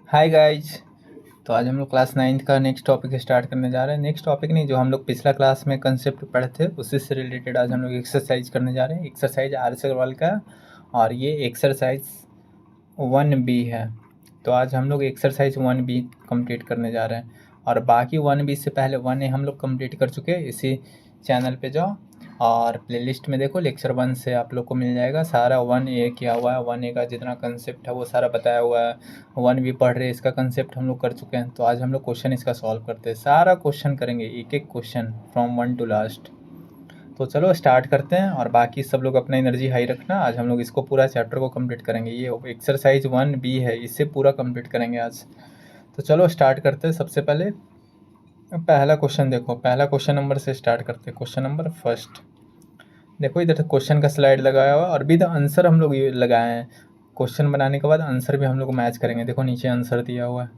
Hi guys. तो आज हम लोग क्लास 9th का नेक्स्ट टॉपिक स्टार्ट करने जा रहे हैं। नेक्स्ट टॉपिक नहीं, जो हम लोग पिछला क्लास में कंसेप्ट पढ़े थे उसी से रिलेटेड आज हम लोग एक्सरसाइज करने जा रहे हैं। Exercise RS. अग्रवाल का और ये एक्सरसाइज 1B है। तो आज हम लोग एक्सरसाइज 1B कंप्लीट करने जा रहे हैं और बाकी 1B से पहले 1A हम लोग कंप्लीट कर चुके हैं। इसी चैनल पे जाओ और प्लेलिस्ट में देखो, लेक्चर 1 से आप लोग को मिल जाएगा सारा। 1A किया हुआ है, 1A का जितना कंसेप्ट है वो सारा बताया हुआ है। 1B पढ़ रहे, इसका कंसेप्ट हम लोग कर चुके हैं। तो आज हम लोग क्वेश्चन इसका सॉल्व करते हैं, सारा क्वेश्चन करेंगे, एक एक क्वेश्चन फ्रॉम 1 to लास्ट। तो चलो स्टार्ट करते हैं और बाकी सब लोग अपना एनर्जी हाई रखना। आज हम लोग इसको पूरा चैप्टर को कंप्लीट करेंगे। ये एक्सरसाइज 1B है, इसे पूरा कंप्लीट करेंगे आज। तो चलो स्टार्ट करते हैं। सबसे पहले पहला क्वेश्चन देखो, पहला क्वेश्चन नंबर से स्टार्ट करते हैं। क्वेश्चन नंबर फर्स्ट देखो, इधर क्वेश्चन का स्लाइड लगाया हुआ है और विद आंसर हम लोग ये लगाए हैं। क्वेश्चन बनाने के बाद आंसर भी हम लोग मैच करेंगे। देखो नीचे आंसर दिया हुआ है,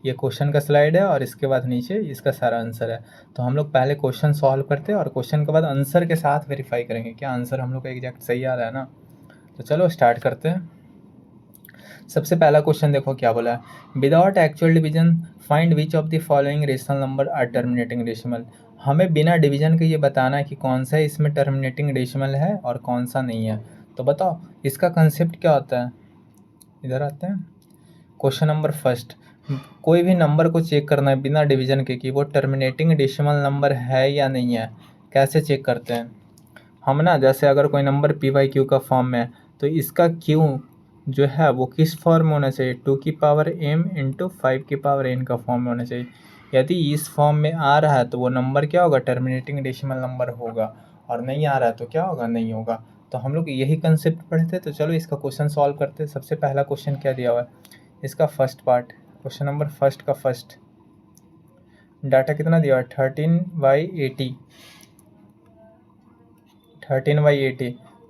ये क्वेश्चन का स्लाइड है और इसके बाद नीचे इसका सारा आंसर है। तो हम लोग पहले क्वेश्चन सॉल्व करते हैं और क्वेश्चन के बाद आंसर के साथ वेरीफाई करेंगे क्या आंसर हम लोग का एग्जैक्ट सही आ रहा है ना। तो चलो स्टार्ट करते हैं। सबसे पहला क्वेश्चन देखो क्या बोला है, without actual division find which of the following rational number are terminating decimal. हमें बिना डिवीजन के ये बताना है कि कौन सा इसमें टर्मिनेटिंग डेसिमल है और कौन सा नहीं है। तो बताओ इसका कंसेप्ट क्या होता है। इधर आते हैं, क्वेश्चन नंबर फर्स्ट, कोई भी नंबर को चेक करना है बिना डिवीजन के कि वो टर्मिनेटिंग डेसिमल नंबर है या नहीं है। कैसे चेक करते हैं हम ना, जैसे अगर कोई नंबर p/q का फॉर्म में है तो इसका q जो है वो किस फॉर्म में होना चाहिए, 2m इंटू 5n का फॉर्म में होना चाहिए। यदि इस फॉर्म में आ रहा है तो वो नंबर क्या होगा, टर्मिनेटिंग डेसिमल नंबर होगा, और नहीं आ रहा है तो क्या होगा, नहीं होगा। तो हम लोग यही कंसेप्ट पढ़े थे। तो चलो इसका क्वेश्चन सॉल्व करते हैं। सबसे पहला क्वेश्चन क्या दिया हुआ है, इसका first part, question number first का फर्स्ट डाटा कितना दिया हुआ है, 13/80।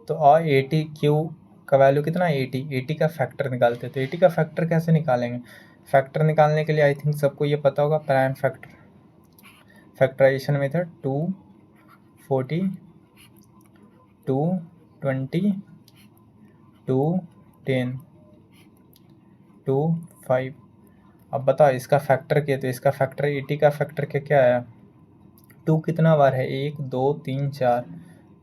तो और 80 क्यू का वैल्यू कितना, 80 का फैक्टर निकालते हैं। तो 80 का फैक्टर कैसे निकालेंगे, फैक्टर निकालने के लिए आई थिंक सबको ये पता होगा, प्राइम फैक्टर फैक्टराइजेशन मेथड 240 220 210 25। अब बताओ इसका फैक्टर क्या, तो इसका फैक्टर 80 का फैक्टर क्या है, 2 कितना बार है, 1 2 3 4,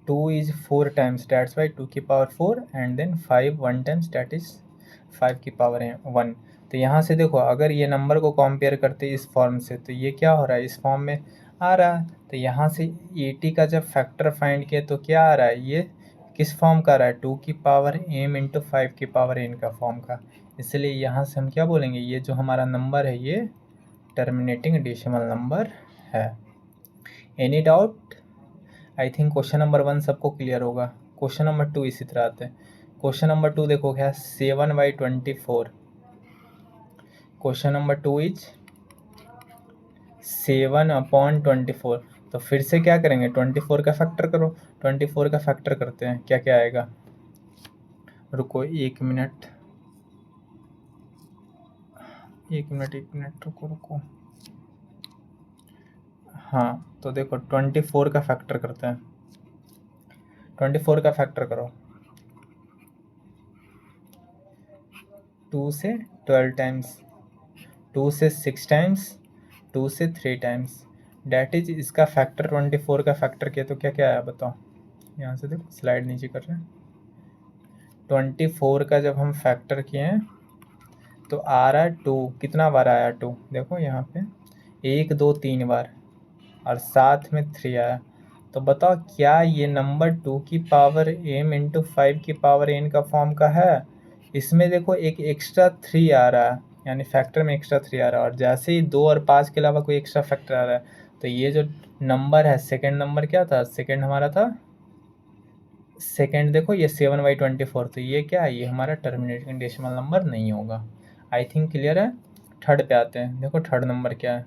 2 is 4 times, that's why 2 की power 4 and then 5 1 times, that is 5 की पावर 1। तो यहाँ से देखो अगर ये नंबर को कंपेयर करते इस फॉर्म से तो ये क्या हो रहा है, इस फॉर्म में आ रहा है। तो यहाँ से 80 का जब फैक्टर फाइंड किया तो क्या आ रहा है, ये किस फॉर्म का आ रहा है, 2 की पावर m इंटू 5 की पावर n का फॉर्म का। इसलिए यहाँ से हम क्या बोलेंगे, ये जो हमारा नंबर है ये टर्मिनेटिंग डेसिमल नंबर है। Any doubt, I think question number 1 सबको क्लियर होगा। क्वेश्चन नंबर 2 इसी तरह आते हैं। क्वेश्चन नंबर 2 देखो क्या, 7/24। Question number 2 is 7/24। तो फिर से क्या करेंगे, 24 का फैक्टर करो। 24 का फैक्टर करते हैं, क्या क्या आएगा, रुको 1 मिनट, 1 मिनट 1 मिनट, रुको रुको। हाँ तो देखो 24 का फैक्टर करते हैं। 24 का फैक्टर करो, 2 से 12 टाइम्स, 2 से 6 टाइम्स, 2 से 3 टाइम्स, डैट इज इसका फैक्टर 24 का फैक्टर किया तो क्या क्या आया बताओ। यहाँ से देखो स्लाइड नीचे कर रहे हैं, 24 का जब हम फैक्टर किए हैं तो आ रहा है 2, कितना बार आया 2, देखो यहाँ पे 1 2 3 बार और साथ में 3 आया। तो बताओ क्या ये नंबर 2 की पावर m इंटू 5 की पावर n का फॉर्म का है। इसमें देखो एक एक्स्ट्रा 3 आ रहा है, यानी फैक्टर में एक्स्ट्रा 3 आ रहा है, और जैसे ही 2 और 5 के अलावा कोई एक्स्ट्रा फैक्टर आ रहा है तो ये जो नंबर है, सेकेंड नंबर क्या था, सेकेंड हमारा था, सेकेंड देखो ये 7/24। तो ये क्या है, ये हमारा टर्मिनेटिंग डेसिमल नंबर नहीं होगा। आई थिंक क्लियर है। थर्ड पे आते हैं, देखो थर्ड नंबर क्या है,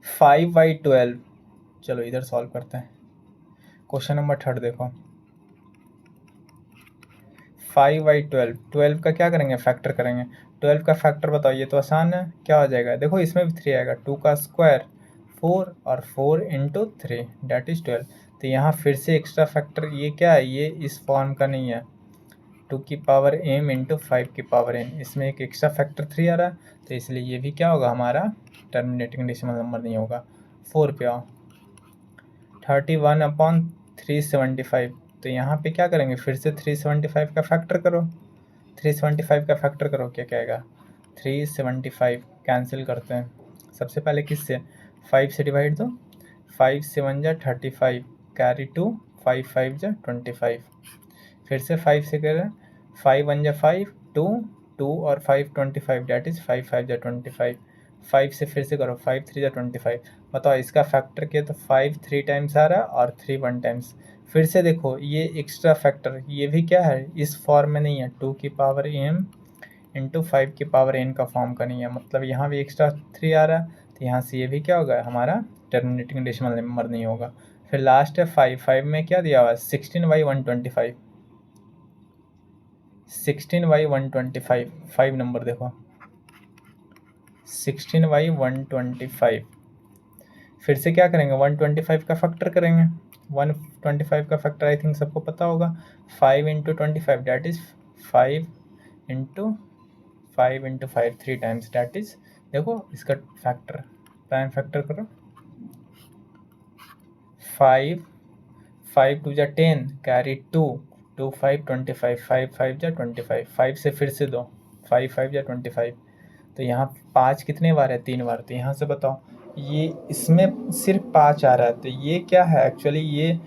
5/12। चलो इधर सॉल्व करते हैं। क्वेश्चन नंबर थर्ड देखो, 5/12, 12 का क्या करेंगे, फैक्टर करेंगे। 12 का फैक्टर बताओ, ये तो आसान है, क्या हो जाएगा, देखो इसमें भी 3 आएगा, 2 का स्क्वायर 4 और 4 इंटू 3 डैट इज 12। तो यहाँ फिर से एक्स्ट्रा फैक्टर, ये क्या है, ये इस फॉर्म का नहीं है, टू की पावर m इंटू 5 की पावर n, इसमें एक एक्स्ट्रा फैक्टर 3 आ रहा है, तो इसलिए ये भी क्या होगा हमारा टर्मिनेटिंग डेसिमल नंबर नहीं होगा। 4 पे आओ, 31/375, तो यहाँ पे क्या करेंगे, फिर से 375 का फैक्टर करो, 375 का फैक्टर करो, क्या कहेगा 375, कैंसिल करते हैं सबसे पहले किससे, 5 से डिवाइड दो, 5 7 जा 35, कैरी 2, 5 5 जा 25, फिर से 5 से करें, 5 1 जा 5, 2 2 और 5 25, डैट इज़ 5 5 जा 25, 5 से फिर से करो, 5 3 जा 25, बताओ इसका फैक्टर किया तो 5 3 टाइम्स आ रहा है और 3 1 टाइम्स। फिर से देखो ये एक्स्ट्रा फैक्टर, ये भी क्या है, इस फॉर्म में नहीं है, 2 की पावर m इंटू 5 की पावर n का फॉर्म का नहीं है, मतलब यहाँ भी एक्स्ट्रा 3 आ रहा है, तो यहाँ से ये भी क्या होगा हमारा टर्मिनेटिंग डेसिमल नंबर नहीं होगा। फिर लास्ट है 5, 5 में क्या दिया हुआ है 16/125, 16/125, 5 नंबर देखो 16/125, फिर से क्या करेंगे 125 का फैक्टर करेंगे, 125 का फैक्टर आई थिंक सबको पता होगा, 5 into 25 that is 5 into 5 into 5 3 times, that is देखो इसका फैक्टर प्राइम फैक्टर करो, 5 5 2 जा 10, कैरी 2 2 5 25, 5 5 जा 25, 5 से फिर से दो, 5 5 जा 25, तो यहाँ 5 कितने बार है 3 बार, तो यहाँ से बताओ ये इसमें सिर्फ 5 आ रहा है, तो ये क्या है एक्चुअली, ये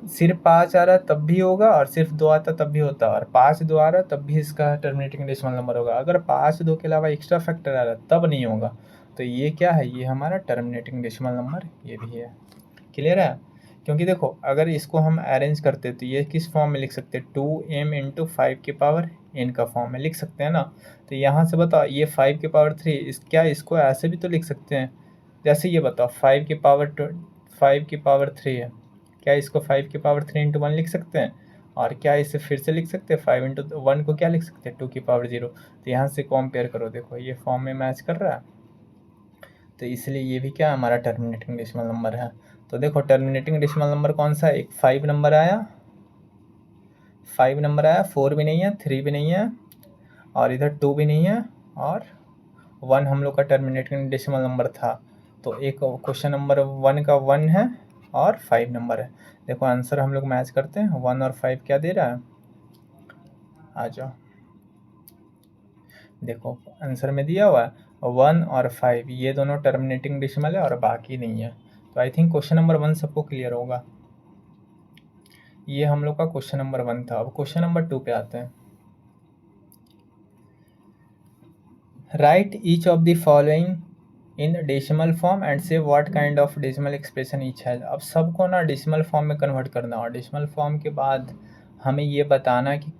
सिर्फ 5 आ रहा है तब भी होगा और सिर्फ 2 आता तब भी होता, और 5 2 आ रहा है तब भी इसका टर्मिनेटिंग डेसिमल नंबर होगा। अगर 5 2 के अलावा एक्स्ट्रा फैक्टर आ रहा है तब नहीं होगा, तो ये क्या है, ये हमारा टर्मिनेटिंग डेसिमल नंबर ये भी है। क्लियर है, क्योंकि देखो अगर इसको हम अरेंज करते तो ये किस फॉर्म में लिख सकते हैं, 2m इंटू 5 की पावर n का फॉर्म में लिख सकते हैं ना। तो यहाँ से बताओ ये 5 की पावर 3, क्या इसको ऐसे भी तो लिख सकते हैं, जैसे ये बताओ 5 की पावर 3 है, क्या इसको 5 की पावर 3 इंटू 1 लिख सकते हैं, और क्या इसे फिर से लिख सकते हैं 5 इंटू 1 को क्या लिख सकते हैं 2 की पावर 0। तो यहाँ से कंपेयर करो, देखो ये फॉर्म में मैच कर रहा है, तो इसलिए ये भी क्या हमारा टर्मिनेटिंग डेसिमल नंबर है। तो देखो टर्मिनेटिंग डेसिमल नंबर कौन सा है, एक 5 नंबर आया, 5 नंबर आया, 4 भी नहीं है, 3 भी नहीं है, और इधर 2 भी नहीं है, और 1 हम लोग का टर्मिनेटिंग डेसिमल नंबर था। तो एक क्वेश्चन नंबर 1 का 1 है और 5 नंबर है। देखो आंसर हम लोग मैच करते हैं, 1 और 5 क्या दे रहा है, आ जाओ देखो आंसर में दिया हुआ है 1 और 5, ये दोनों टर्मिनेटिंग डेसिमल है और बाकी नहीं है। तो आई थिंक क्वेश्चन नंबर 1 सबको क्लियर होगा। ये हम लोग का क्वेश्चन नंबर 1 था। अब क्वेश्चन नंबर 2 पे आते हैं। Write each of the following in decimal form and say what kind of decimal expression each है। अब सबको ना डेसिमल फॉर्म में कन्वर्ट करना, और डेसिमल फॉर्म के बाद हमें ये बताना कि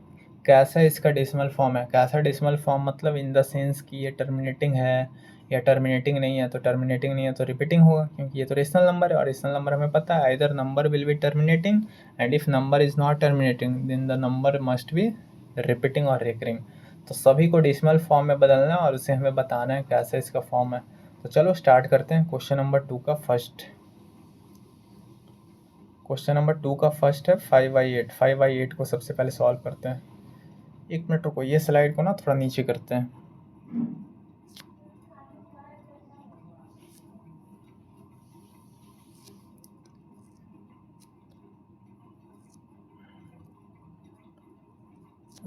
कैसा इसका डेसिमल फॉर्म है। कैसा डेसिमल फॉर्म मतलब इन द सेंस कि ये टर्मिनेटिंग है या टर्मिनेटिंग नहीं है। तो टर्मिनेटिंग नहीं है तो रिपीटिंग होगा, क्योंकि ये तो रेशनल नंबर है, और रेशनल नंबर हमें पता है either number will be terminating and if number is not terminating then the number must be repeating और रिकरिंग। तो सभी को डेसिमल फॉर्म में बदलना है और उसे हमें बताना है कैसे इसका फॉर्म है। तो चलो स्टार्ट करते हैं क्वेश्चन नंबर 2 का फर्स्ट। क्वेश्चन नंबर 2 का फर्स्ट है 5/8। 5/8 को सबसे पहले सॉल्व करते हैं। एक मिनट रुको, ये स्लाइड को ना थोड़ा नीचे करते हैं।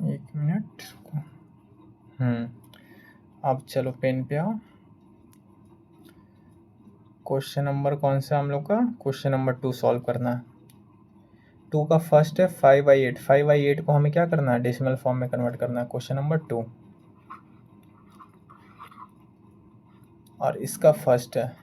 एक मिनट रुको। अब चलो पेन पे आओ। क्वेश्चन नंबर कौन सा हम लोग का, क्वेश्चन नंबर 2 सॉल्व करना है। 2 का फर्स्ट है 5/8। 5/8 को हमें क्या करना है, डेसिमल फॉर्म में कन्वर्ट करना है, क्वेश्चन नंबर 2। और इसका फर्स्ट है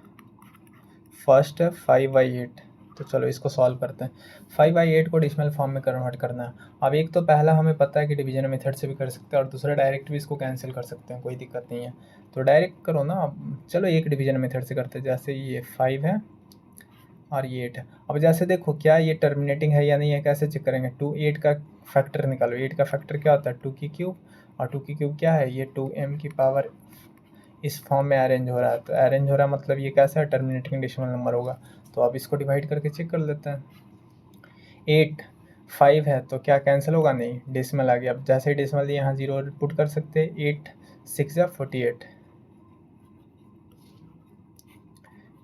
5/8। तो चलो इसको सॉल्व करते हैं। 5/8 को डेसिमल फॉर्म में कन्वर्ट करना है। अब एक तो पहला हमें पता है कि डिवीजन मेथड से भी कर सकते हैं, और दूसरा डायरेक्ट भी इसको कैंसिल कर सकते हैं, कोई दिक्कत नहीं है। तो डायरेक्ट करो ना। अब चलो एक डिवीजन मेथड से करते हैं, जैसे ये 5 है और ये 8 है। अब जैसे देखो क्या ये टर्मिनेटिंग है या नहीं है, कैसे चेक करेंगे, 2 8 का फैक्टर निकालो। 8 का फैक्टर क्या होता है 2 की क्यूब, और 2 की क्यूब क्या है, ये 2m की पावर इस फॉर्म में अरेंज हो रहा है। तो अरेंज हो रहा है मतलब ये कैसा है, टर्मिनेटिंग डेसिमल नंबर होगा। तो अब इसको डिवाइड करके चेक कर लेते हैं। 8 5 है तो क्या कैंसिल होगा? नहीं, डेसिमल आ गया। अब जैसे ही डेसिमल दिए यहाँ 0 पुट कर सकते हैं। 8 6 या 48,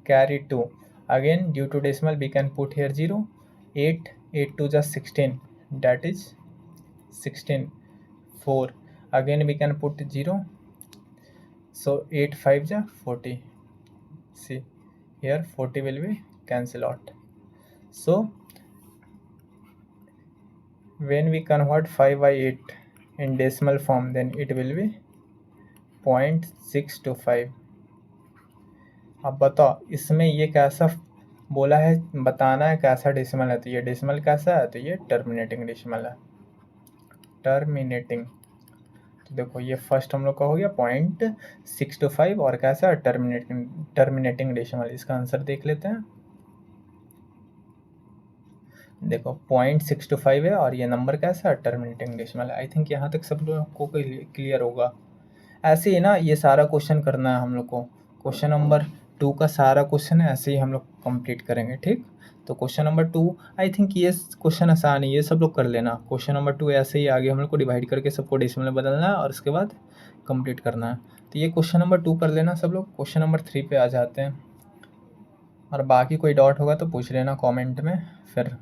carry 2 again due to decimal we can put here 0. 8 8 2 just 16, that is 16. 4 again we can put 0, so 8 5 ja 40. See here 40 will be cancel out. So when we convert 5 by 8 in decimal form, then it will be 0.625. अब बताओ इसमें ये कैसा बोला है, बताना है कैसा डेसिमल है। तो ये डेसिमल कैसा है? तो ये टर्मिनेटिंग डेसिमल है, टर्मिनेटिंग। तो देखो ये फर्स्ट हम लोग का हो गया 0.625 और कैसा है? Terminating decimal. इसका आंसर देख लेते हैं। देखो 0.625 है और ये नंबर कैसा है? टर्मिनेटिंग डेसिमल है। आई थिंक यहाँ तक सब लोग को क्लियर होगा। ऐसे ही ना ये सारा क्वेश्चन करना है हम लोग को। क्वेश्चन नंबर 2 का सारा क्वेश्चन है ऐसे ही हम लोग कंप्लीट करेंगे, ठीक। तो क्वेश्चन नंबर 2 आई थिंक ये क्वेश्चन आसान है, ये सब लोग कर लेना। क्वेश्चन नंबर 2 ऐसे ही आगे हम लोग को डिवाइड करके सबको डेसिमल में बदलना है और उसके बाद कंप्लीट करना है। तो ये क्वेश्चन नंबर 2 कर लेना सब लोग। क्वेश्चन नंबर 3 पे आ जाते हैं, और बाकी कोई डाउट होगा तो पूछ लेना कॉमेंट में, फिर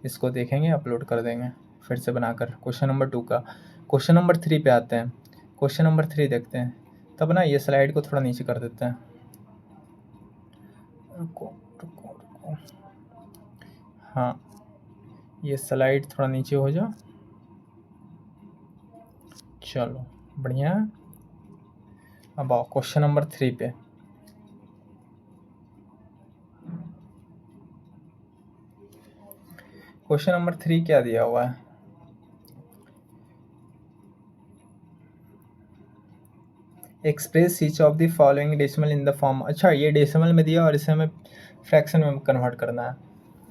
इसको देखेंगे, अपलोड कर देंगे फिर से बनाकर। क्वेश्चन नंबर 2 का क्वेश्चन नंबर 3 पे आते हैं। क्वेश्चन नंबर 3 देखते हैं। तब ना ये स्लाइड को थोड़ा नीचे कर देते हैं। रुको। हाँ, ये स्लाइड थोड़ा नीचे हो जाओ। चलो बढ़िया है। अब आओ क्वेश्चन नंबर 3 पे। क्वेश्चन नंबर 3 क्या दिया हुआ है? Express each of the following decimal in the form. अच्छा, ये डेसिमल में दिया और इसे हमें फ्रैक्शन में कन्वर्ट करना है।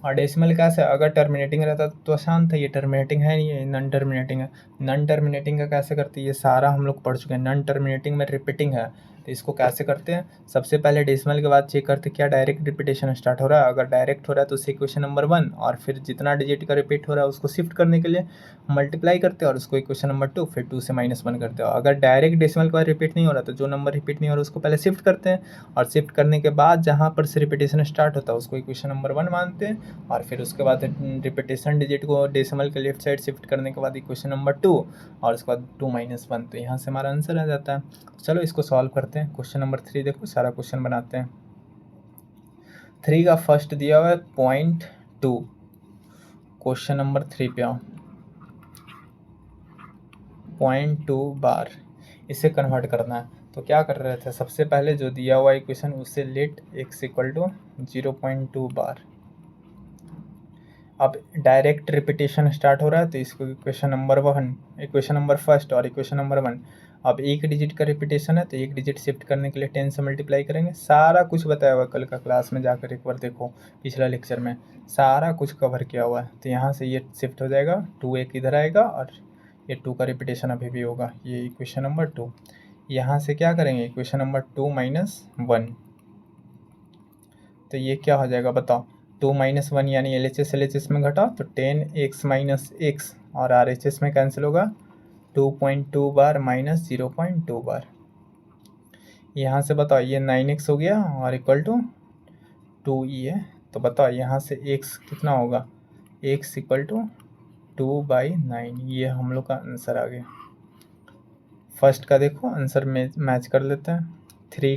और डेसिमल कैसे? अगर टर्मिनेटिंग रहता तो आसान था, ये टर्मिनेटिंग है नहीं, ये नॉन टर्मिनेटिंग है। नॉन टर्मिनेटिंग का कैसे करती है? ये सारा हम लोग पढ़ चुके हैं। नॉन टर्मिनेटिंग में रिपीटिंग है, तो इसको कैसे करते हैं? सबसे पहले डेसिमल के बाद चेक करते क्या डायरेक्ट रिपीटेशन स्टार्ट हो रहा है। अगर डायरेक्ट हो रहा है तो उसे इक्वेशन नंबर 1, और फिर जितना डिजिट का रिपीट हो रहा है उसको शिफ्ट करने के लिए मल्टीप्लाई करते हैं और उसको इक्वेशन नंबर 2, फिर 2 से -1 करते हैं। अगर डायरेक्ट डेसिमल के बाद रिपीट नहीं हो रहा तो जो नंबर रिपीट नहीं हो रहा उसको पहले शिफ्ट करते हैं, और शिफ्ट करने के बाद जहाँ पर से रिपीटेशन स्टार्ट होता है उसको इक्वेशन नंबर 1 मानते हैं, और फिर उसके बाद रिपीटेशन डिजिट को डेसिमल के लेफ्ट साइड शिफ्ट करने के बाद इक्वेशन नंबर 2, और उसके बाद 2 - 1। तो यहाँ से हमारा आंसर आ जाता है। चलो इसको सॉल्व करते हैं। क्वेश्चन नंबर 3 देखो, सारा क्वेश्चन बनाते हैं। 3 का फर्स्ट दिया हुआ है 0.2। क्वेश्चन नंबर 3 पे आओ। 0.2 बार इसे कन्वर्ट करना है। तो क्या कर रहे थे? सबसे पहले जो दिया हुआ इक्वेशन उससे लेट x = 0.2 बार। अब डायरेक्ट रिपीटेशन स्टार्ट हो रहा है तो इसको equation number 1, equation number first और इक्वेशन नंबर 1। अब एक डिजिट का रिपीटेशन है तो एक डिजिट शिफ्ट करने के लिए 10 से मल्टीप्लाई करेंगे। सारा कुछ बताया हुआ है, कल का क्लास में जाकर एक बार देखो, पिछला लेक्चर में सारा कुछ कवर किया हुआ है। तो यहाँ से ये शिफ्ट हो जाएगा, 2 एक इधर आएगा और ये 2 का रिपीटेशन अभी भी होगा। ये इक्वेशन नंबर 2। यहाँ से क्या करेंगे? Equation number 2 - 1। तो ये क्या हो जाएगा बताओ? 2 - 1 यानी LHS LHS में घटा तो 10x - x, और RHS में कैंसिल होगा 2.2 बार - 0.2 बार। यहाँ से बताओ ये 9x हो गया और इक्वल टू 2e है। तो बताओ यहाँ से x कितना होगा? x = 2/9। ये हम लोग का आंसर आ गया। फर्स्ट का देखो आंसर में मैच कर लेते हैं। 3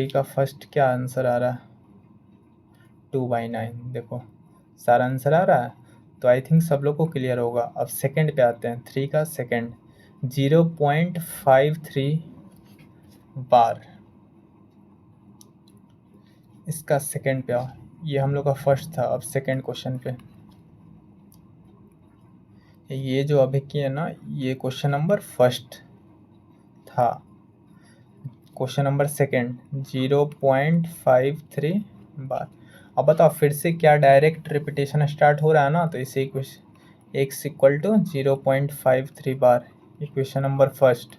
का फर्स्ट क्या आंसर आ रहा है? 2/9। देखो सारा आंसर आ रहा है, तो आई थिंक सब लोग को क्लियर होगा। अब सेकंड पे आते हैं। 3 का सेकंड 0.53 बार। इसका सेकंड पे आओ। ये हम लोग का फर्स्ट था, अब सेकंड क्वेश्चन पे। ये जो अभी किए ना, ये क्वेश्चन नंबर फर्स्ट था। क्वेश्चन नंबर सेकंड 0.53 बार। अब बताओ फिर से क्या डायरेक्ट रिपीटेशन स्टार्ट हो रहा है ना, तो इसे इक्वेशन x = 0.53 बार। इक्वेशन नंबर फर्स्ट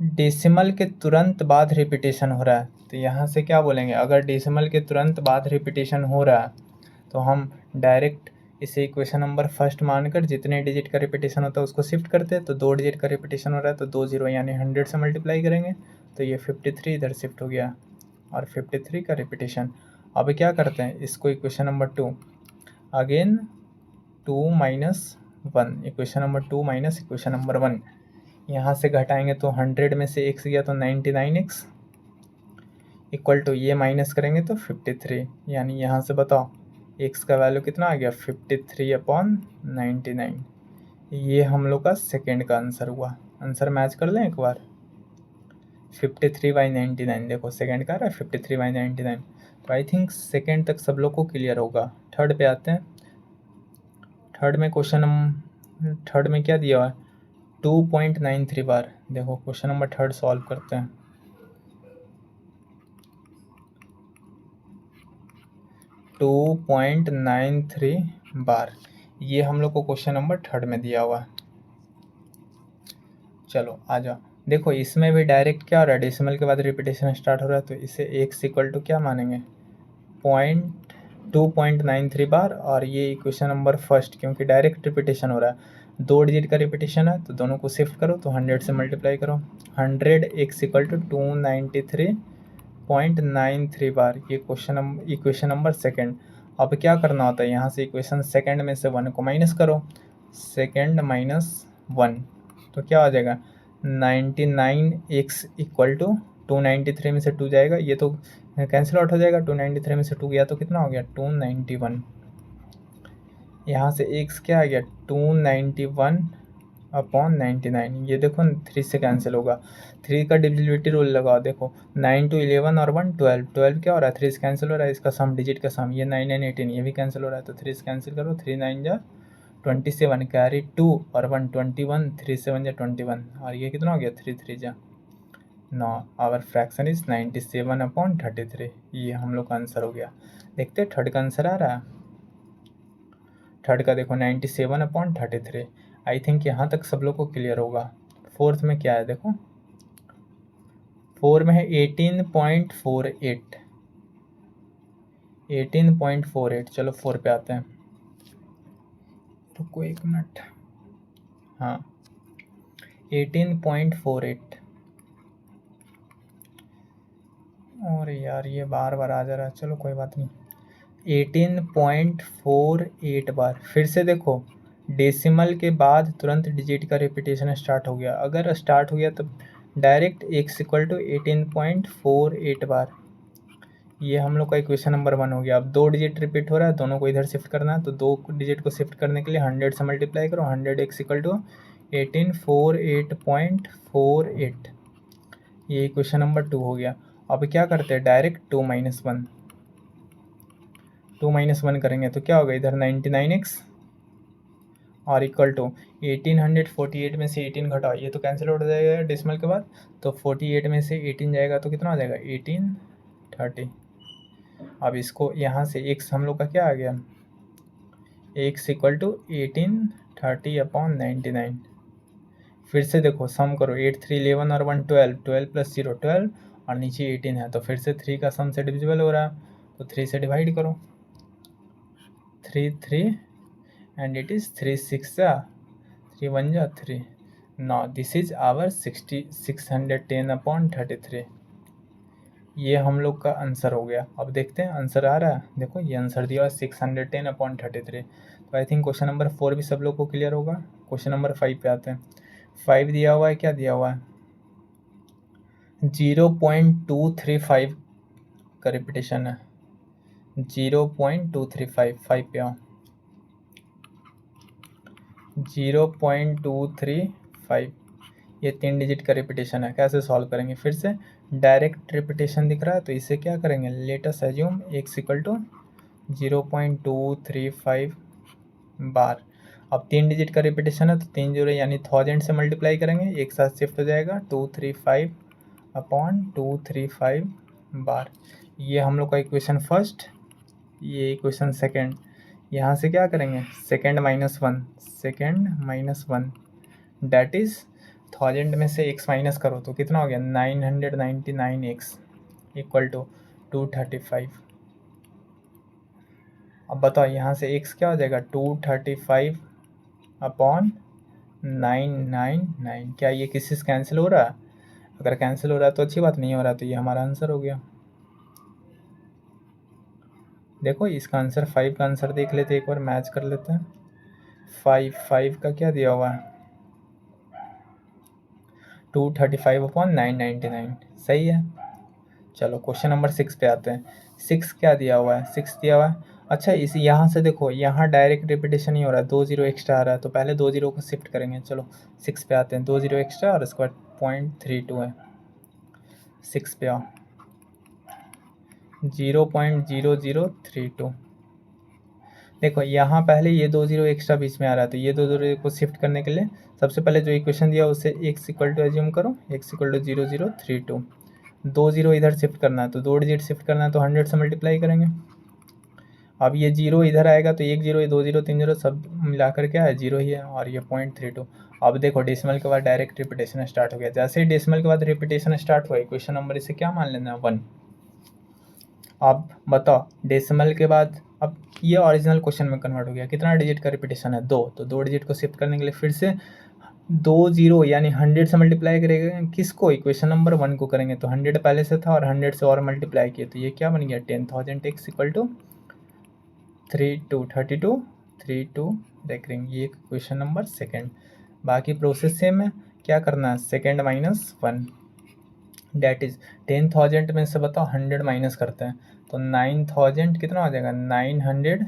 डेसिमल के तुरंत बाद रिपीटेशन हो रहा है, तो यहाँ से क्या बोलेंगे? अगर डेसिमल के तुरंत बाद रिपीटेशन हो रहा है तो हम डायरेक्ट इसे इक्वेशन नंबर फर्स्ट मानकर जितने डिजिट का रिपीटेशन होता है उसको शिफ्ट करते हैं। तो 2 डिजिट का रिपीटेशन हो रहा है तो 2 0 यानी 100 से मल्टीप्लाई करेंगे तो ये 53 इधर शिफ्ट हो गया और 53 का रिपीटेशन। अब क्या करते हैं, इसको equation number 2 again 2 minus 1, equation number 2 minus equation number 1, यहाँ से घटाएंगे तो 100 में से x गया तो 99x इक्वल टू ये माइनस करेंगे तो 53, यानी यहाँ से बताओ x का वैल्यू कितना आ गया 53/99। ये हम लोग का सेकेंड का आंसर हुआ। आंसर मैच कर लें एक बार, 53/99 देखो सेकेंड का आ रहा है 53/99। तो आई थिंक सेकेंड तक सब लोग को क्लियर होगा। थर्ड पे आते हैं। थर्ड में थर्ड में क्या दिया हुआ है 2.93 बार। देखो क्वेश्चन नंबर थर्ड सॉल्व करते हैं। 2.93 बार, ये हम लोग को क्वेश्चन नंबर थर्ड में दिया हुआ है। चलो आ जाओ, देखो इसमें भी डायरेक्ट क्या हो रहा है, डेसिमल के बाद रिपीटेशन स्टार्ट हो रहा है तो इसे x इक्वल टू क्या मानेंगे 2.93 बार। और ये इक्वेशन नंबर फर्स्ट, क्योंकि डायरेक्ट रिपीटेशन हो रहा है, 2 डिजिट का रिपीटेशन है तो दोनों को शिफ्ट करो तो 100 से मल्टीप्लाई करो। 100 x इक्वल टू 293.93 बार, ये इक्वेशन नंबर सेकेंड। अब क्या करना होता है, यहाँ से इक्वेशन सेकेंड में से 1 को माइनस करो, सेकेंड माइनस 1 तो क्या हो जाएगा 99x इक्वल टू 293 में से 2 जाएगा, ये तो कैंसिल आउट हो जाएगा। 293 में से 2 गया तो कितना हो गया 291। यहाँ से x क्या आ गया 291/99। ये देखो 3 से कैंसिल होगा, 3 का डिविजिबिलिटी रूल लगाओ। देखो 9 to 11 और 1 12, 12 क्या हो रहा है 3 से कैंसिल हो रहा है, इसका सम डिजिट का सम, ये 9 9 18 ये भी कैंसिल हो रहा है तो 3 से कैंसिल करो, 3 9 जा 27 कैरी 2 और 1 21, 3 7 जा 21 और ये कितना हो गया 3 3 जा 9। Our fraction is 97/33। ये हम लोग का आंसर हो गया। देखते हैं थर्ड का आंसर आ रहा है। थर्ड का देखो 97/33। आई थिंक यहाँ तक सब लोग को क्लियर होगा। फोर्थ में क्या है देखो, 4 में है 18.48। 18.48, चलो 4 पे आते हैं, रुको 1 मिनट। हाँ 18.48, और यार ये बार बार आ जा रहा है, चलो कोई बात नहीं। 18.48 बार। फिर से देखो डेसिमल के बाद तुरंत डिजिट का रिपीटेशन स्टार्ट हो गया, अगर स्टार्ट हो गया तो डायरेक्ट x इक्वल टू 18.48 बार। ये हम लोग का इक्वेशन नंबर 1 हो गया। अब 2 डिजिट रिपीट हो रहा है, दोनों को इधर शिफ्ट करना है तो 2 डिजिट को शिफ्ट करने के लिए 100 से मल्टीप्लाई करो, 100x इक्वल टू 1848.48। ये इक्वेशन नंबर 2 हो गया। अब क्या करते हैं डायरेक्ट 2 माइनस 1 करेंगे तो क्या होगा इधर 99x और इक्वल टू 1848 में से 18 घटाओ, ये तो कैंसिल हो जाएगा डेसिमल के बाद, तो 48 में से 18 जाएगा तो कितना हो जाएगा 1830। अब इसको यहाँ से x हम लोग का क्या आ गया x इक्वल टू 1830/99। फिर से देखो सम करो, 8 3 11 और 1 12, 12 प्लस 0 12 और नीचे 18 है तो फिर से 3 का सम से डिविजिबल हो रहा है तो 3 से डिवाइड करो, 3 3 and it is 3 6 3 1 3। now this is our 610/33। ये हम लोग का आंसर हो गया। अब देखते हैं आंसर आ रहा है, देखो ये आंसर दिया है 610/33। तो आई थिंक क्वेश्चन नंबर 4 भी सब लोग को क्लियर होगा। क्वेश्चन नंबर 5 पे आते हैं। 5 दिया हुआ है, क्या दिया हुआ है 0.235 का रिपीटेशन है, 0.235। 5 पे आओ, 0.235, ये 3 डिजिट का रिपीटेशन है। कैसे सॉल्व करेंगे, फिर से डायरेक्ट रिपीटेशन दिख रहा है तो इसे क्या करेंगे let us assume x equal to 0.235 bar. अब 3 डिजिट का रिपीटेशन है तो 3 जीरो यानी 1000 से मल्टीप्लाई करेंगे, एक साथ शिफ्ट हो जाएगा 235/235 बार। ये हम लोग का इक्वेशन फर्स्ट, ये इक्वेशन सेकेंड। यहाँ से क्या करेंगे second minus one that is 1000 में से x माइनस करो तो कितना हो गया 999x इक्वल टू 235। अब बताओ यहाँ से x क्या हो जाएगा 235 अपॉन 999। क्या ये किसी से कैंसिल हो रहा है? अगर कैंसिल हो रहा है तो अच्छी बात, नहीं हो रहा तो ये हमारा आंसर हो गया। देखो इसका आंसर 5 का आंसर देख लेते, एक बार मैच कर लेते हैं। 5 का क्या दिया हुआ है 235 अपॉन 999, सही है। चलो क्वेश्चन नंबर 6 पे आते हैं। 6 क्या दिया हुआ है, 6 दिया हुआ है। अच्छा इस यहाँ से देखो, यहाँ डायरेक्ट रिपीटेशन ही हो रहा है, 2 जीरो एक्स्ट्रा आ रहा है, तो पहले 2 जीरो को शिफ्ट करेंगे। चलो 6 पे आते हैं, 2 जीरो एक्स्ट्रा और उसके बाद 0.32 है। 6 पे आओ, 0.0032। देखो यहाँ पहले ये 2 जीरो एक्स्ट्रा बीच में आ रहा है, तो ये 2 जीरो को शिफ्ट करने के लिए सबसे पहले जो इक्वेशन दिया उससे x इक्वल टू एज्यूम करो, x इक्वल टू 0032। 2 जीरो इधर शिफ्ट करना है, तो 2 डिजिट शिफ्ट करना है, तो 100 से मल्टीप्लाई करेंगे। अब ये जीरो इधर आएगा तो 1 जीरो 2 जीरो 3 जीरो सब मिलाकर क्या है, जीरो ही है, और ये 0.32। अब देखो डेसिमल के बाद डायरेक्ट रिपीटेशन स्टार्ट हो गया। जैसे ही डेसिमल के बाद रिपीटेशन स्टार्ट हुआ, इक्वेशन नंबर इसे क्या मान लेना है 1। अब बताओ डेसिमल के बाद, अब ये ओरिजिनल क्वेश्चन में कन्वर्ट हो गया, कितना डिजिट का रिपीटेशन है 2, तो 2 डिजिट को शिफ्ट करने के लिए फिर से 2 जीरो यानी 100 से मल्टीप्लाई करेंगे, किसको, इक्वेशन नंबर 1 को करेंगे, तो 100 पहले से था और 100 से और मल्टीप्लाई किए, तो ये क्या बन गया 10,000 x इक्वल टू 32 रेकरिंग। ये क्वेश्चन नंबर सेकेंड। बाकी प्रोसेस सेम है, क्या करना है, सेकेंड माइनस 1, डेट इज 10,000 में से बताओ 100 माइनस करते हैं, तो 9,000 कितना हो जाएगा 900।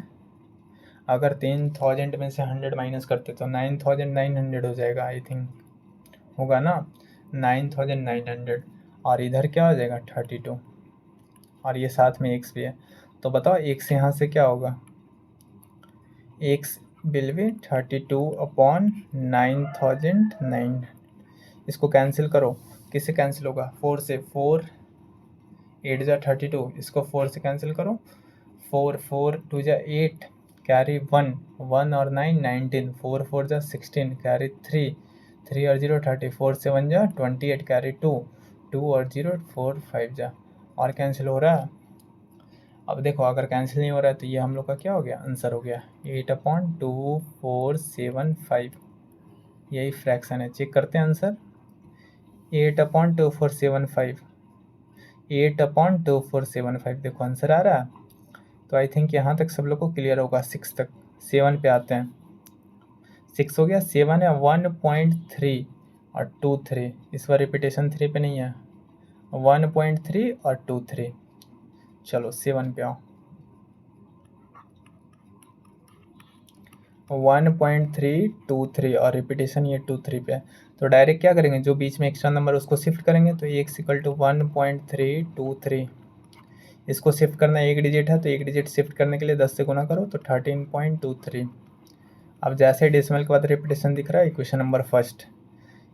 अगर 10,000 में से 100 माइनस करते तो 9,900 हो जाएगा, आई थिंक होगा ना 9,900। और इधर क्या हो जाएगा 32, और ये साथ में x भी है, तो बताओ x यहाँ से क्या होगा, x विल बी 32 अपॉन 9,900। इसको कैंसिल करो, किससे कैंसिल होगा 4 से, 4 8 जा 32, इसको 4 से कैंसिल करो, 4 4 2 जा 8, कैरी 1 1 और 9 19, 4 4 जा 16, कैरी 3 3 और 0 34, 7 जा 28, कैरी 2 2 और 0 4 5 जा, और कैंसिल हो रहा है। अब देखो अगर कैंसिल नहीं हो रहा है तो ये हम लोग का क्या हो गया, आंसर हो गया 8/2475। यही फ्रैक्शन है, चेक करते हैं आंसर। 8/2475, 8/2475, देखो आंसर आ रहा है। तो आई थिंक यहाँ तक सब लोग को क्लियर होगा। 6 तक, 7 पे आते हैं। 6 हो गया, 7 है 1.3 और 2 3, इस बार रिपीटेशन 3 पे नहीं है, 1.3 और 2 3। चलो 7 पे आओ, 1.323 और रिपीटेशन ये 2 3 पे है, तो डायरेक्ट क्या करेंगे, जो बीच में एक्स्ट्रा नंबर उसको शिफ्ट करेंगे, तो x इक्वल टू 1.323। इसको शिफ्ट करना एक डिजिट है, तो एक डिजिट शिफ्ट करने के लिए 10 से गुना करो, तो 13.23। अब जैसे डेसिमल के बाद रिपीटेशन दिख रहा है, equation number first,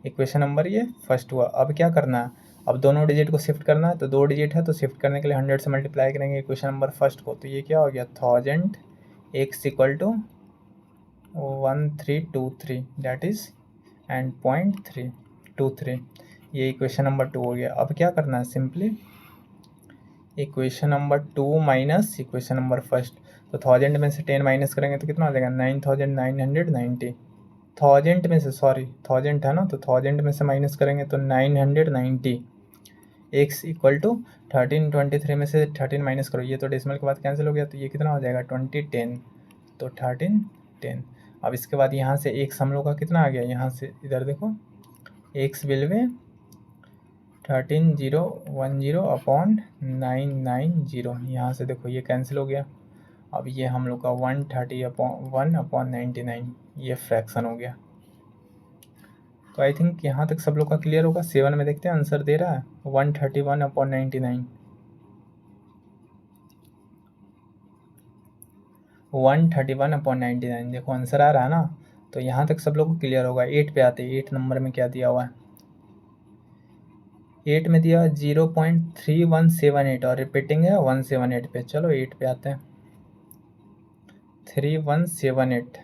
equation number ये फर्स्ट हुआ। अब क्या करना है, अब दोनों डिजिट को शिफ्ट करना है, तो 2 डिजिट है तो शिफ्ट करने के लिए 100 से मल्टीप्लाई करेंगे इक्वेशन नंबर फर्स्ट को, तो ये क्या हो गया 1000 x equal to 1323, that is and 0.323। ये इक्वेशन नंबर 2 हो गया। अब क्या करना है, simply equation number 2 minus equation number first, तो 1000 में से 10 माइनस करेंगे तो कितना हो जाएगा 9,990। 1000 में से, सॉरी 1000 था ना, तो 1000 में से माइनस करेंगे तो 990। x इक्वल टू 1323 में से 13 माइनस करो, ये तो डेसिमल के बाद कैंसिल हो गया, तो ये कितना हो जाएगा 2010, तो 1310। अब इसके बाद यहाँ से x हम लोग का कितना आ गया, यहाँ से इधर देखो x विल बी 13010 अपॉन 990, यहाँ से देखो ये कैंसिल हो गया। अब ये हम लोग का 130/1/99, ये फ्रैक्शन हो गया। तो आई थिंक यहाँ तक सब लोग का क्लियर होगा। 7 में देखते हैं आंसर दे रहा है 131/99, 131/99, देखो आंसर आ रहा है ना। तो यहाँ तक सब लोग को क्लियर होगा। 8 पे आते हैं, 8 नंबर में क्या दिया हुआ है, 8 में दिया 0.3178 और रिपीटिंग है 178 पे। चलो 8 पे आते हैं, 3178,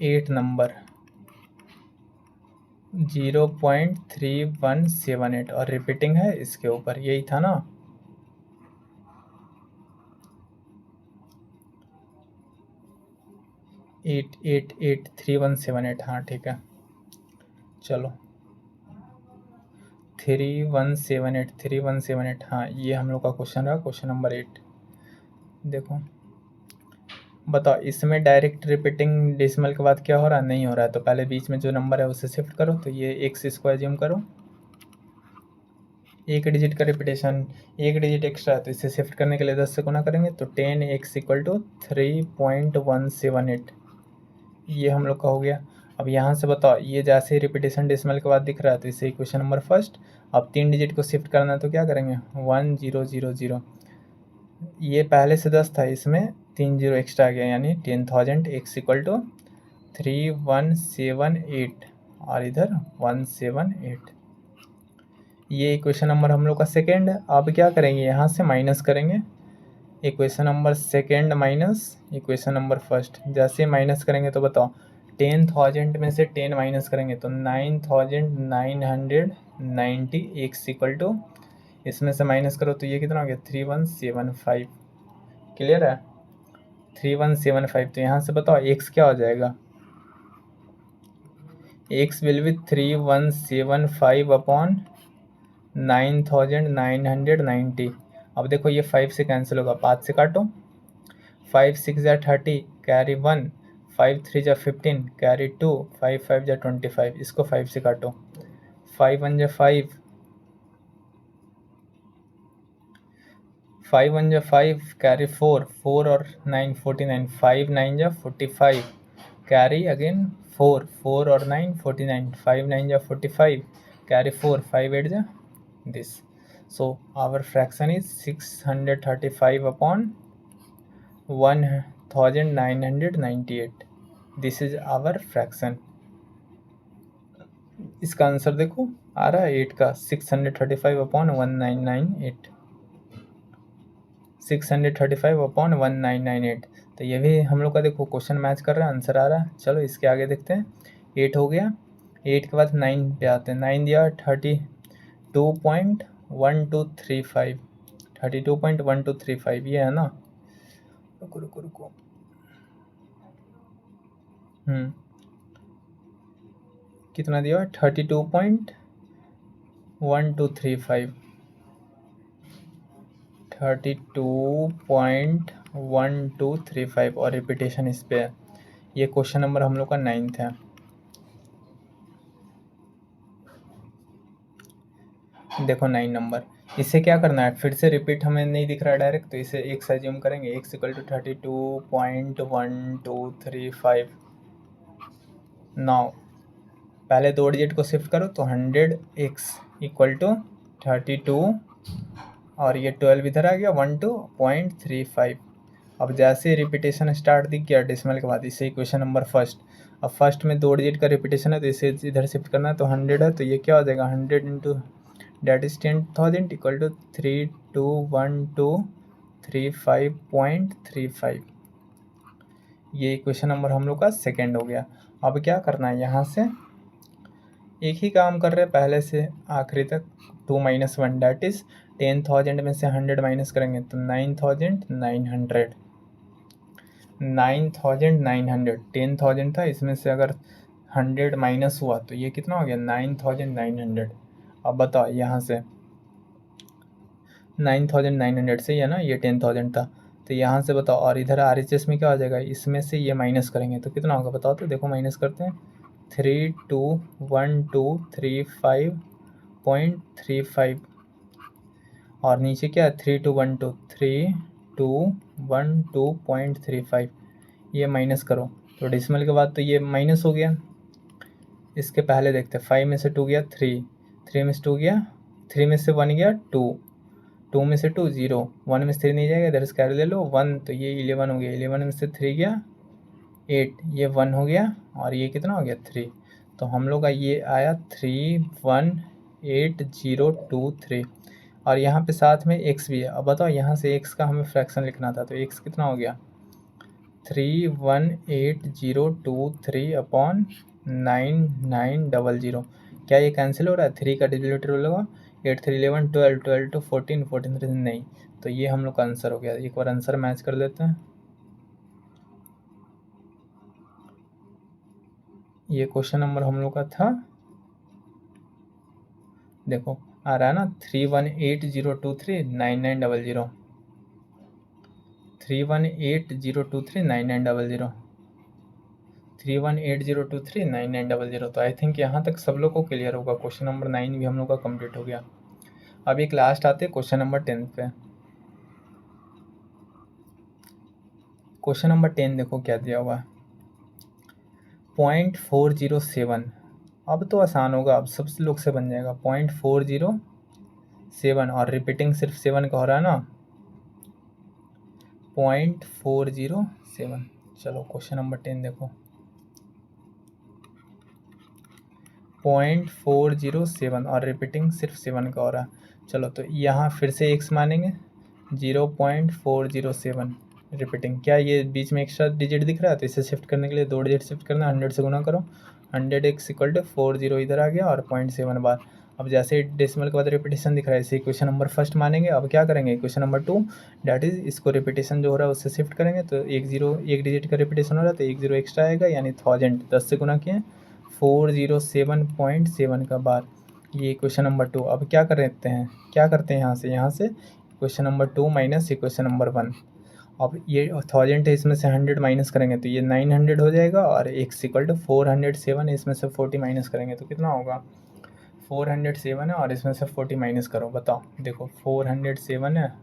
8 नंबर 0.3178 और रिपीटिंग है इसके ऊपर, यही था ना। 8883178, हाँ ठीक है, चलो 3178, हाँ ये हम लोग का क्वेश्चन रहा, क्वेश्चन नंबर 8। देखो बताओ, इसमें डायरेक्ट रिपीटिंग डेसिमल के बाद क्या हो रहा है, नहीं हो रहा है, तो पहले बीच में जो नंबर है उसे शिफ्ट करो, तो ये एक्स इसको एज्यूम करो, एक डिजिट का रिपीटेशन, एक डिजिट एक्स्ट्रा, तो इसे शिफ्ट करने के लिए 10 से गुना करेंगे, तो 10x इक्वल टू 3.178, ये हम लोग का हो गया। अब यहाँ से बताओ, ये जैसे ही रिपीटेशन डेसिमल के बाद दिख रहा है, तो इसे इक्वेशन नंबर फर्स्ट, अब 3 डिजिट को शिफ्ट करना है, तो क्या करेंगे 1000, ये पहले से 10 था, इसमें 3 जीरो एक्स्ट्रा आ गया, यानी 10,000 x इक्वल टू 3178, और इधर 178, ये इक्वेशन नंबर हम लोग का सेकेंड है। अब क्या करेंगे, यहाँ से माइनस करेंगे equation number second minus equation number first, जैसे माइनस करेंगे तो बताओ 10,000 में से 10 माइनस करेंगे तो 9,990 x इक्वल टू, इसमें से माइनस करो तो ये कितना हो गया 3175, क्लियर है 3175, तो यहाँ से बताओ x क्या हो जाएगा, x विल बी 3175 अपॉन 9,990। अब देखो ये 5 से कैंसिल होगा, 5 से काटो, 5 6 जा 30 कैरी 1, 5 3 जा 15 कैरी 2, 5 5 जा 25, इसको 5 से काटो, 5 1 जा 5, 5 1 जा 5 कैरी 4, 4 और 9 49, 5 9 जा 45 कैरी अगेन 4, 4 और 9 49, 5 9 जा 45 कैरी 4, 5 8 जा this. So our fraction is 635 upon 1998. This is our fraction. इसका आंसर देखो आ रहा है 8 का, 635 अपॉन 1998, 635 अपॉन 1998, तो ये भी हम लोग का देखो क्वेश्चन मैच कर रहा है, आंसर आ रहा है। चलो इसके आगे देखते हैं, 8 हो गया, 8 के बाद 9 पे आते हैं, 9 दिया 32.1235, 32.1235 ये है ना, रुको रुको रुको, कितना दिया 32.1235, 32.1235, और रिपीटेशन इस पे है। ये क्वेश्चन नंबर हम लोग का 9th है। देखो 9 नंबर, इसे क्या करना है, फिर से रिपीट हमें नहीं दिख रहा है डायरेक्ट, तो इसे एक्स एज्यूम करेंगे, एक्स इक्वल टू 32.1235। नाउ पहले 2 डिजिट को शिफ्ट करो, तो 100x इक्वल टू 32, और ये 12 इधर आ गया 12.35। अब जैसे रिपीटेशन स्टार्ट दिख गया डेसिमल के बाद, इसे इक्वेशन नंबर फर्स्ट, अब फर्स्ट में 2 डिजिट का रिपीटेशन है, तो इसे इधर शिफ्ट करना है, तो 100 है, तो ये क्या हो जाएगा 100 into that is 10,000 equal to 321235.35, ये इक्वेशन नंबर हम लोग का सेकेंड हो गया। अब क्या करना है, यहाँ से एक ही काम कर रहे हैं पहले से आखिरी तक, 2 - 1 डेट इज 10,000 में से 100 माइनस करेंगे तो 9,900, 9,900, 10,000 था, इसमें से अगर 100 माइनस हुआ तो ये कितना हो गया 9,900। अब बताओ यहाँ से 9,900 से है ना, ये 10,000 था, तो यहाँ से बताओ, और इधर RHS में क्या हो जाएगा, इसमें से ये माइनस करेंगे तो कितना होगा बताओ, तो देखो माइनस करते हैं, 321235.35, और नीचे क्या है 3212.35, ये माइनस करो, तो डेसिमल के बाद तो ये माइनस हो गया। इसके पहले देखते हैं, 5 में से 2 गया 3, 3 में से 2 गया, 3 में से 1 गया 2, 2 में से 2 0, 1 में से 3 नहीं जाएगा, इधर से कैरी ले लो 1, तो ये 11 हो गया, 11 में से 3 गया 8, ये 1 हो गया, और ये कितना हो गया 3, तो हम लोग का ये आया 318023, और यहाँ पे साथ में x भी है। अब बताओ यहाँ से x का हमें फ्रैक्शन लिखना था, तो x कितना हो गया 318023 अपॉन 9900, क्या ये कैंसिल हो रहा है, 3 का डिजिट होगा, 8 3 11 12, 12 2 14, 14 3 नहीं, तो ये हम लोग का आंसर हो गया। एक बार आंसर मैच कर लेते हैं, ये क्वेश्चन नंबर हम लोग का था, देखो आ रहा है ना 3180239900, 3180239900, 3180239900। तो आई थिंक यहाँ तक सब लोग को क्लियर होगा। क्वेश्चन नंबर 9 भी हम लोग का कंप्लीट हो गया। अब एक लास्ट आते हैं क्वेश्चन नंबर 10 पे। क्वेश्चन नंबर 10 देखो क्या दिया हुआ है, 0.407। अब तो आसान होगा, अब सब लोग से बन जाएगा। 0.407 और रिपीटिंग सिर्फ 7 का हो रहा है ना, 0.407। चलो क्वेश्चन नंबर 10 देखो, 0.407 और रिपीटिंग सिर्फ 7 का हो रहा है। चलो तो यहाँ फिर से एक्स मानेंगे, 0.407 रिपीटिंग। क्या ये बीच में एक्स्ट्रा डिजिट दिख रहा है, तो इसे शिफ्ट करने के लिए 2 डिजिट शिफ्ट करना, 100 से गुना करो, 100x इक्वल टू 40 इधर आ गया और 0.7 बार। अब जैसे डेसिमल के बाद रिपीटेशन दिख रहा है, इसे क्वेश्चन नंबर फर्स्ट मानेंगे। अब क्या करेंगे, क्वेश्चन नंबर 2 डैट इज इसको रिपीटेशन जो हो रहा है उससे शिफ्ट करेंगे, तो एक डिजिट का रिपीटेशन हो रहा है तो 1 0 एक्स्ट्रा आएगा, यानी 1000 10 से गुना किए 407.7 का बार। ये क्वेश्चन नंबर 2। अब क्या करते हैं यहाँ से question number 2 minus equation number 1। अब ये 1000 है, इसमें से 100 माइनस करेंगे तो ये 900 हो जाएगा, और x इक्वल टू 407 है, इसमें से 40 माइनस करेंगे तो कितना होगा, 407 है और इसमें से 40 माइनस करो, बताओ। देखो 407 है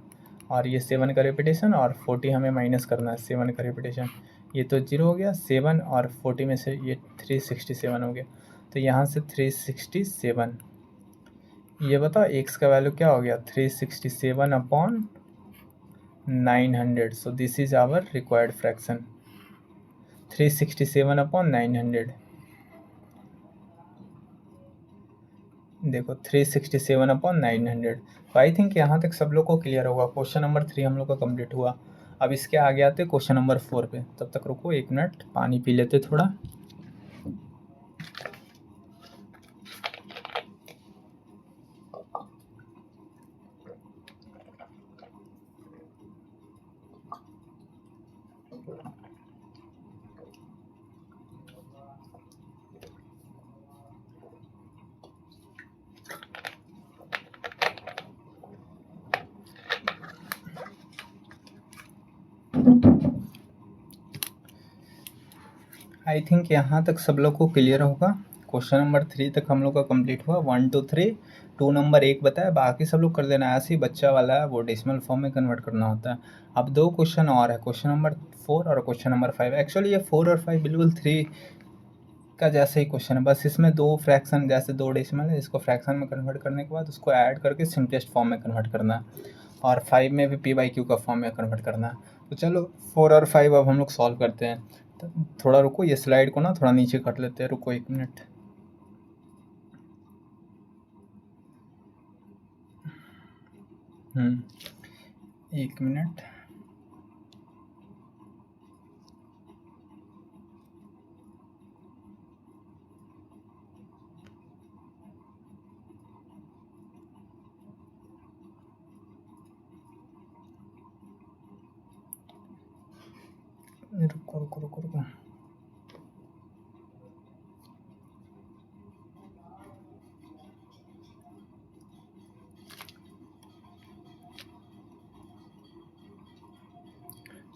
और ये 7 का रिपीटेशन, और 40 हमें माइनस करना है 7 का रिपीटेशन, ये तो 0 हो गया। 7 और 40 में से ये 367 हो गया, तो यहाँ से 367। ये बताओ x का वैल्यू क्या हो गया, 367 upon 900। So this is our required fraction, 367 upon 900। देखो 367 अपॉन 900। तो आई थिंक यहाँ तक सब लोग को क्लियर होगा। क्वेश्चन नंबर 3 हम लोग का कंप्लीट हुआ। अब इसके आगे आते क्वेश्चन नंबर 4 पे। तब तक रुको 1 मिनट, पानी पी लेते थोड़ा। आई थिंक यहाँ तक सब लोग को क्लियर होगा। क्वेश्चन नंबर 3 तक हम लोग का कंप्लीट हुआ, 1 2 3। 2 नंबर 1 बताया, बाकी सब लोग कर देना। ऐसे ही बच्चा वाला है वो डेसिमल फॉर्म में कन्वर्ट करना होता है। अब 2 क्वेश्चन और है, क्वेश्चन नंबर 4 और क्वेश्चन नंबर 5। एक्चुअली ये 4 और 5 बिल्कुल 3 का जैसे ही क्वेश्चन है, बस इसमें 2 फ्रैक्शन, जैसे 2 डेसिमल है इसको फ्रैक्शन में कन्वर्ट करने के बाद उसको ऐड करके सिंपलेस्ट फॉर्म में कन्वर्ट करना है, और 5 में भी p/q का फॉर्म में कन्वर्ट करना है। तो चलो 4 और 5 अब हम लोग सॉल्व करते हैं। तो थोड़ा रुको, ये स्लाइड को ना थोड़ा नीचे कर लेते हैं, रुको 1 मिनट। एक मिनट। रुको रुको रुको रुको।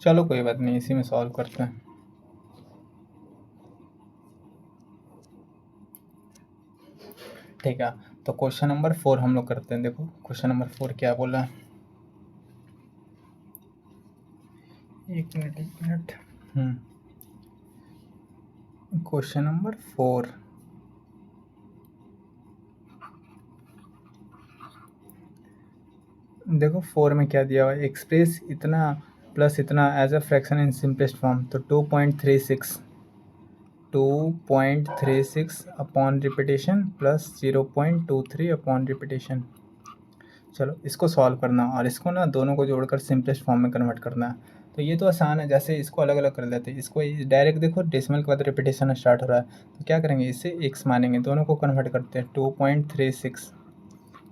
चलो कोई बात नहीं, इसी में सॉल्व करते हैं। ठीक है, तो क्वेश्चन नंबर 4 हम लोग करते हैं। देखो क्वेश्चन नंबर 4 क्या बोला है, एक मिनट। क्वेश्चन नंबर 4, देखो 4 में क्या दिया हुआ है, एक्सप्रेस इतना प्लस इतना as a fraction in simplest form. तो 2.36 upon repetition plus 0.23 upon repetition. चलो इसको सॉल्व करना, और इसको ना दोनों को जोड़कर सिंपलेस्ट फॉर्म में कन्वर्ट करना है। तो ये तो आसान है, जैसे इसको अलग अलग कर लेते हैं। इसको डायरेक्ट देखो डेसिमल के बाद रिपीटेशन स्टार्ट हो रहा है, तो क्या करेंगे, इसे x मानेंगे, दोनों को कन्वर्ट करते हैं 2.36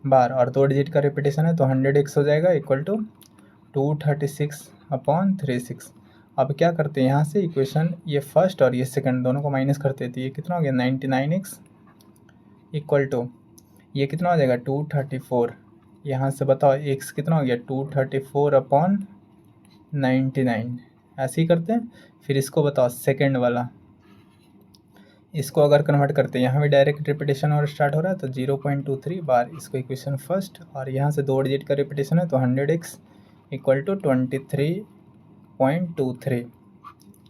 बार, और 2 डिजिट का रिपीटेशन है तो 100x हो जाएगा, इक्वल टू 236 अपॉन 36। अब क्या करते हैं, यहाँ से इक्वेशन ये फर्स्ट और ये सेकंड दोनों को माइनस करते थे। ये कितना हो गया 99x इक्वल टू ये कितना हो जाएगा 234। यहाँ से बताओ x कितना हो गया 234 अपॉन 99। ऐसे ही करते हैं। फिर इसको बताओ सेकंड वाला, इसको अगर कन्वर्ट करते हैं, यहाँ भी डायरेक्ट रिपीटेशन और स्टार्ट हो रहा है तो 0.23 बार इसको इक्वेशन फर्स्ट, और यहाँ से 2 डिजिट का रिपीटेशन है तो 100x इक्वल टू 23.23।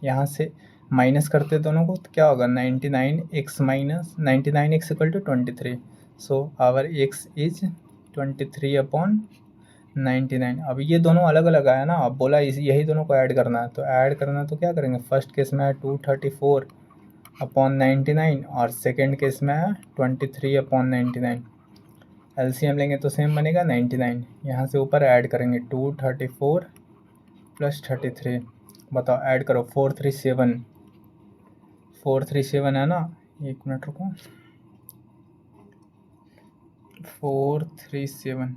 यहाँ से माइनस करते दोनों को तो क्या होगा 99x minus 99x equal to 23। So our x is 23 upon 99। अब ये दोनों अलग अलग आया ना, अब बोला यही दोनों को ऐड करना है, तो ऐड करना तो क्या करेंगे, फर्स्ट केस में है 234 अपॉन 99 और सेकेंड केस में है 23 अपॉन 99। एलसीएम लेंगे तो सेम बनेगा 99। यहाँ से ऊपर ऐड करेंगे 234 प्लस 33। बताओ ऐड करो 437 है ना, एक मिनट रुको, 437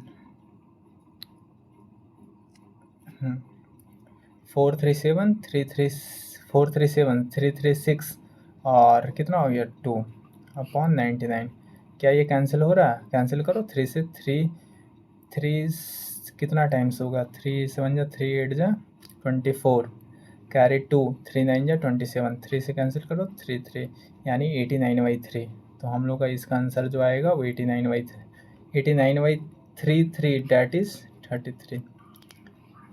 336 और कितना हो गया 2 अपॉन 99। क्या ये कैंसिल हो रहा है, कैंसिल करो 3 से 3 कितना टाइम्स होगा, 3 7 जा 3 8 जा 24 कैरी 2 3 9 जा 27, 3 से कैंसिल करो 3 3 यानी 89/3। तो हम लोग का इसका आंसर जो आएगा वो 89/3 डैट इज़ 33।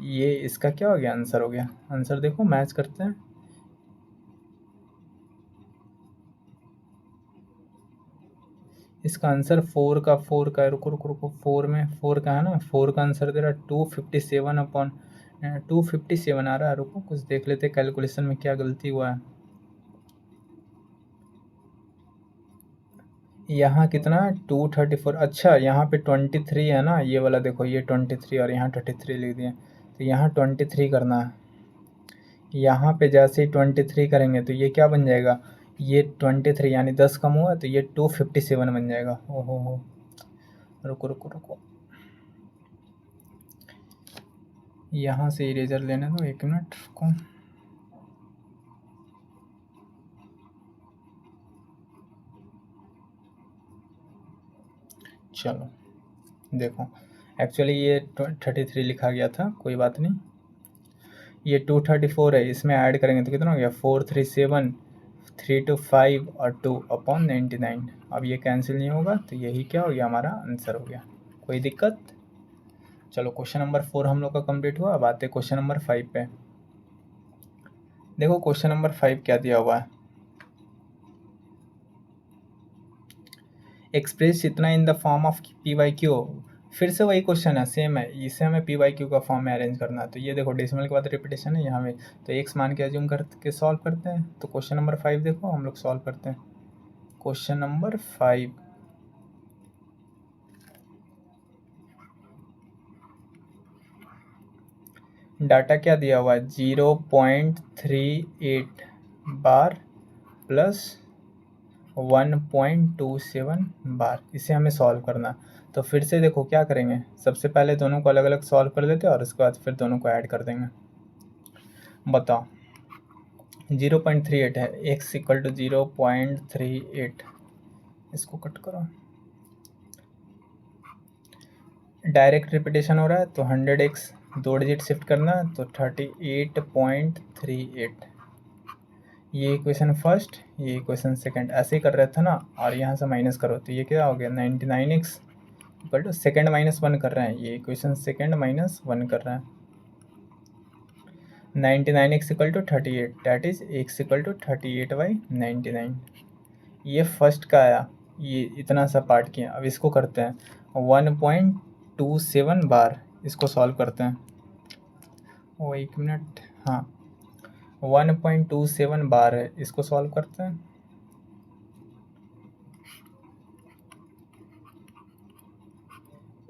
ये इसका क्या हो गया, आंसर हो गया। आंसर देखो मैच करते हैं। इसका आंसर 4 का रुको 4 का है ना, 4 का आंसर दे रहा 257 अपॉन 257 आ रहा है। रुको कुछ देख लेते कैलकुलेशन में क्या गलती हुआ है। यहाँ कितना 234, अच्छा यहाँ पे 23 है ना, ये वाला देखो ये 23 और यहाँ 33 लिख दिए, तो यहाँ 23 करना है। यहाँ पे जैसे ही 23 करेंगे तो ये क्या बन जाएगा, ये 23 यानी 10 कम हुआ तो ये 257 बन जाएगा। ओहो हो, रुको यहाँ से इरेजर लेने दो, एक मिनट रुको। चलो देखो, एक्चुअली ये 33 लिखा गया था, कोई बात नहीं। ये 234 है, इसमें ऐड करेंगे तो कितना हो गया 437 325 और 2 अपॉन 99। अब ये कैंसिल नहीं होगा तो यही क्या हो गया, हमारा आंसर हो गया। कोई दिक्कत। चलो क्वेश्चन नंबर 4 हम लोग का कंप्लीट हुआ। अब आते हैं क्वेश्चन नंबर 5 पे। देखो क्वेश्चन नंबर 5 क्या दिया हुआ है, एक्सप्रेस इतना in the form of PYQ। फिर से वही क्वेश्चन है, सेम है, इसे हमें PYQ का फॉर्म में अरेंज करना है। तो ये देखो डेसिमल के बाद रिपीटेशन है यहाँ में, तो x मान के अज्यूम करके सॉल्व करते हैं। तो क्वेश्चन नंबर 5 देखो हम लोग सॉल्व करते हैं। क्वेश्चन नंबर 5, डाटा क्या दिया हुआ है 0.38 बार प्लस 1.27 बार, इसे हमें सॉल्व करना। तो फिर से देखो क्या करेंगे, सबसे पहले दोनों को अलग अलग सॉल्व कर लेते हैं और उसके बाद फिर दोनों को ऐड कर देंगे। बताओ 0.38 है, x इक्वल टू 0.38, इसको कट करो। डायरेक्ट रिपीटेशन हो रहा है तो 100x 2 डिजिट शिफ्ट करना तो 38.38। ये इक्वेशन फर्स्ट, ये इक्वेशन सेकंड, ऐसे ही कर रहे थे ना। और यहाँ से माइनस करो तो ये क्या हो गया 99x इक्वल टू सेकेंड -1 कर रहे हैं, ये इक्वेशन सेकेंड -1 कर रहे हैं। 99x equal to 38 that is x equal to 38/99। ये फर्स्ट का आया, ये इतना सा पार्ट किया। अब इसको करते हैं 1.27 बार, इसको सॉल्व करते हैं। ओ एक मिनट, हाँ 1.27 बार है, इसको सॉल्व करते हैं।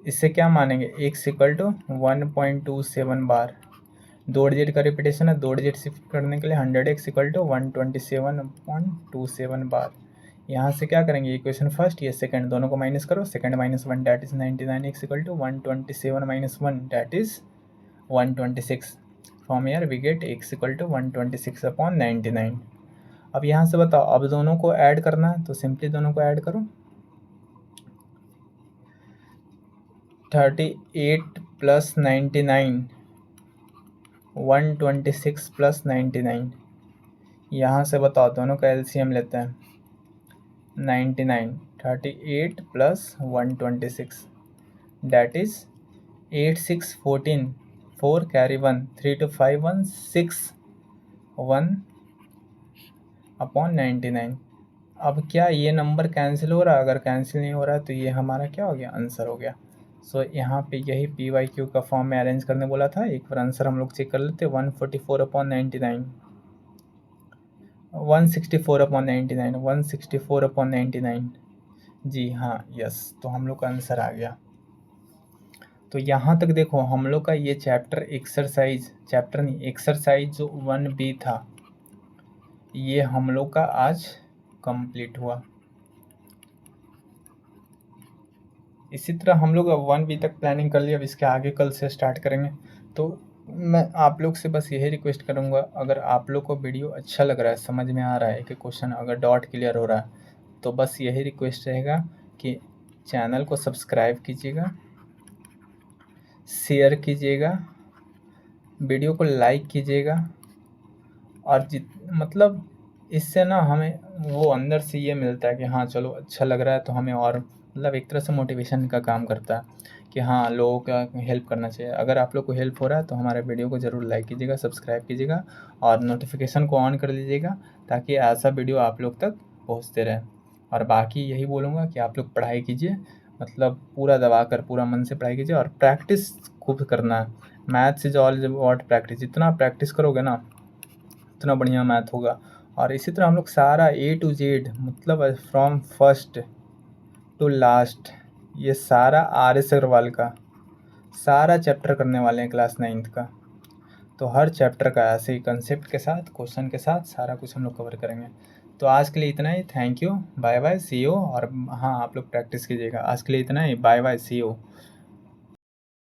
इससे क्या मानेंगे x equal to 1.27 bar, 2 digit का रिपीटेशन है, 2 डिजिट शिफ्ट करने के लिए 100x इक्वल टू 127.27 बार। यहाँ से क्या करेंगे, इक्वेशन फर्स्ट ये सेकंड, दोनों को माइनस करो, second -1 that is 99x equal to 127 - 1 that is 126। From here we get x equal to 126/99। अब यहाँ से बताओ, अब दोनों को ऐड करना है तो सिंपली दोनों को ऐड करो। 38 प्लस 99, 126 प्लस 99। यहाँ से बताओ दोनों का एलसीएम लेते हैं। 99, 38 plus 126 that is 8 6 14, 4 carry 1, 3 to 5 1 6, 1/99। अब क्या ये नंबर कैंसिल हो रहा है? अगर कैंसिल नहीं हो रहा है तो ये हमारा क्या हो गया, आंसर हो गया। सो यहाँ पे यही PYQ का फॉर्म में अरेंज करने बोला था। एक बार आंसर हम लोग चेक कर लेते। 144/99, 164/99, 164/99। जी हाँ, यस, तो हम लोग का आंसर आ गया। तो यहाँ तक देखो हम लोग का ये चैप्टर एक्सरसाइज जो 1B था, ये हम लोग का आज कंप्लीट हुआ। इसी तरह हम लोग 1B तक प्लानिंग कर लिया। अब इसके आगे कल से स्टार्ट करेंगे। तो मैं आप लोग से बस यही रिक्वेस्ट करूँगा, अगर आप लोग को वीडियो अच्छा लग रहा है, समझ में आ रहा है कि क्वेश्चन अगर डाउट क्लियर हो रहा है, तो बस यही रिक्वेस्ट रहेगा कि चैनल को सब्सक्राइब कीजिएगा, शेयर कीजिएगा, वीडियो को लाइक कीजिएगा। और मतलब इससे ना हमें वो अंदर से ये मिलता है कि हाँ चलो अच्छा लग रहा है, तो हमें और मतलब एक तरह से मोटिवेशन का काम करता है कि हाँ लोगों का हेल्प करना चाहिए। अगर आप लोग को हेल्प हो रहा है तो हमारे वीडियो को ज़रूर लाइक कीजिएगा, सब्सक्राइब कीजिएगा और नोटिफिकेशन को ऑन कर लीजिएगा, ताकि ऐसा वीडियो आप लोग तक पहुँचते रहे। और बाकी यही बोलूँगा कि आप लोग पढ़ाई कीजिए, मतलब पूरा दबा कर पूरा मन से पढ़ाई कीजिए और प्रैक्टिस खूब करना है। Maths is all about practice. जितना प्रैक्टिस करोगे ना उतना बढ़िया मैथ होगा। और इसी तरह हम लोग सारा A to Z, मतलब फ्रॉम फर्स्ट टू लास्ट, ये सारा RS अग्रवाल का सारा चैप्टर करने वाले हैं क्लास 9th का। तो हर चैप्टर का ऐसे ही कंसेप्ट के साथ, क्वेश्चन के साथ सारा कुछ हम लोग कवर करेंगे। तो आज के लिए इतना ही। Thank you, bye bye, see you. और हाँ, आप लोग प्रैक्टिस कीजिएगा। आज के लिए इतना ही, बाय बाय, सी यू।